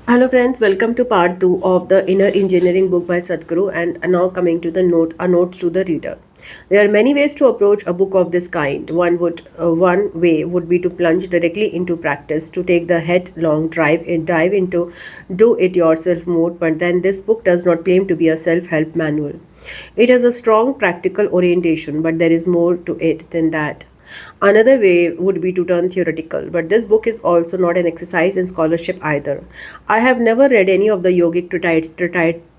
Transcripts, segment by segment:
Hello friends, welcome to part 2 of the Inner Engineering book by Sadhguru and now coming to the note to the reader. There are many ways to approach a book of this kind. One way would be to plunge directly into practice, to take the headlong dive into do it yourself mode, but then this book does not claim to be a self-help manual. It has a strong practical orientation, but there is more to it than that. Another way would be to turn theoretical, but this book is also not an exercise in scholarship either. I have never read any of the yogic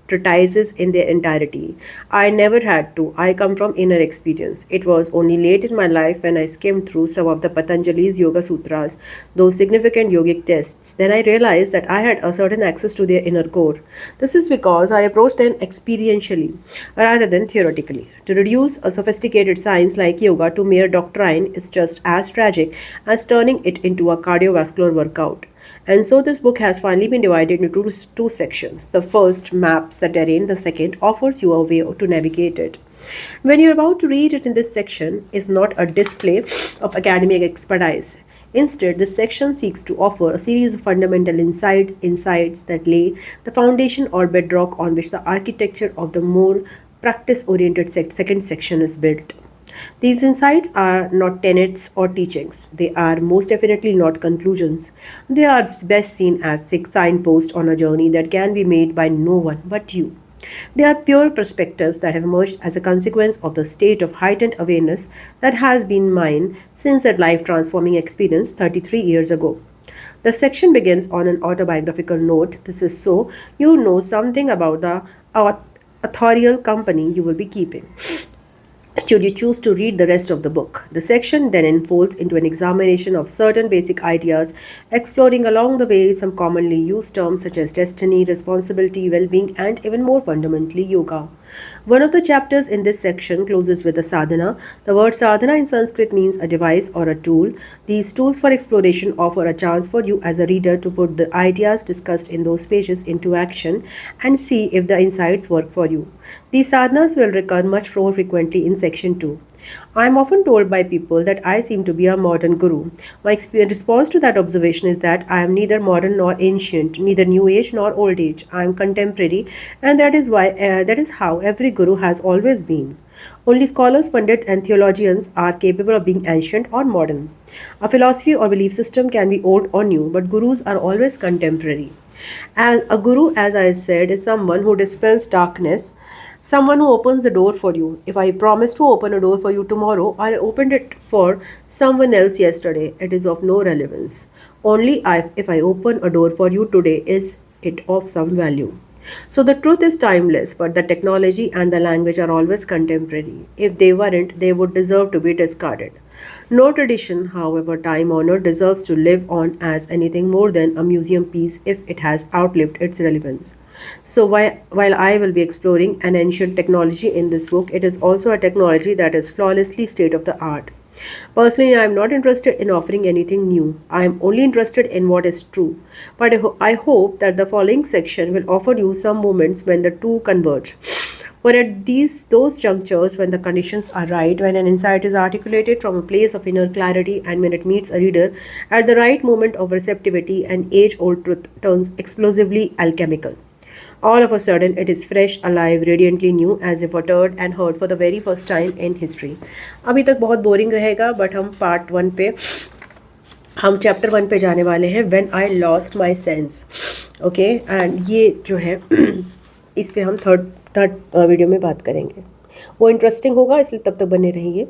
treatises in their entirety. I never had to. I come from inner experience. It was only late in my life when I skimmed through some of the Patanjali's Yoga Sutras, those significant yogic texts. Then I realized that I had a certain access to their inner core. This is because I approached them experientially rather than theoretically. To reduce a sophisticated science like yoga to mere doctrine is just as tragic as turning it into a cardiovascular workout. And so this book has finally been divided into two sections. The first maps the terrain, the second offers you a way to navigate it. When you're about to read it in this section is not a display of academic expertise. Instead, this section seeks to offer a series of fundamental insights that lay the foundation or bedrock on which the architecture of the more practice-oriented second section is built. These insights are not tenets or teachings. They are most definitely not conclusions. They are best seen as signposts on a journey that can be made by no one but you. They are pure perspectives that have emerged as a consequence of the state of heightened awareness that has been mine since that life transforming experience 33 years ago. The section begins on an autobiographical note. This is so you know something about the authorial company you will be keeping should you choose to read the rest of the book. The section then unfolds into an examination of certain basic ideas, exploring along the way some commonly used terms such as destiny, responsibility, well being, and even more fundamentally, yoga. One of the chapters in this section closes with a sadhana. The word sadhana in Sanskrit means a device or a tool. These tools for exploration offer a chance for you as a reader to put the ideas discussed in those pages into action and see if the insights work for you. These sadhanas will recur much more frequently in section 2. I am often told by people that I seem to be a modern guru. My response to that observation is that I am neither modern nor ancient, neither new age nor old age. I am contemporary, and that is how every guru has always been. Only scholars, pundits, and theologians are capable of being ancient or modern. A philosophy or belief system can be old or new, but gurus are always contemporary. And a guru, as I said, is someone who dispels darkness, someone who opens the door for you. If I promise to open a door for you tomorrow, I opened it for someone else yesterday. It is of no relevance. If I open a door for you today, is it of some value. So the truth is timeless, but the technology and the language are always contemporary. If they weren't, they would deserve to be discarded. No tradition, however time honored, deserves to live on as anything more than a museum piece if it has outlived its relevance. So while I will be exploring an ancient technology in this book, it is also a technology that is flawlessly state of the art. Personally, I am not interested in offering anything new. I am only interested in what is true. But I hope that the following section will offer you some moments when the two converge. For at those junctures, when the conditions are right, when an insight is articulated from a place of inner clarity, and when it meets a reader at the right moment of receptivity, an age-old truth turns explosively alchemical. All of a sudden, it is fresh, alive, radiantly new, as if uttered and heard for the very first time in history. अभी तक बहुत boring रहेगा, but हम chapter 1 पे जाने वाले हैं, when I lost my sense. Okay, and ये जो है इस पे हम थर्ड वीडियो में बात करेंगे. वो इंटरेस्टिंग होगा, इसलिए तब तक बने रहिए.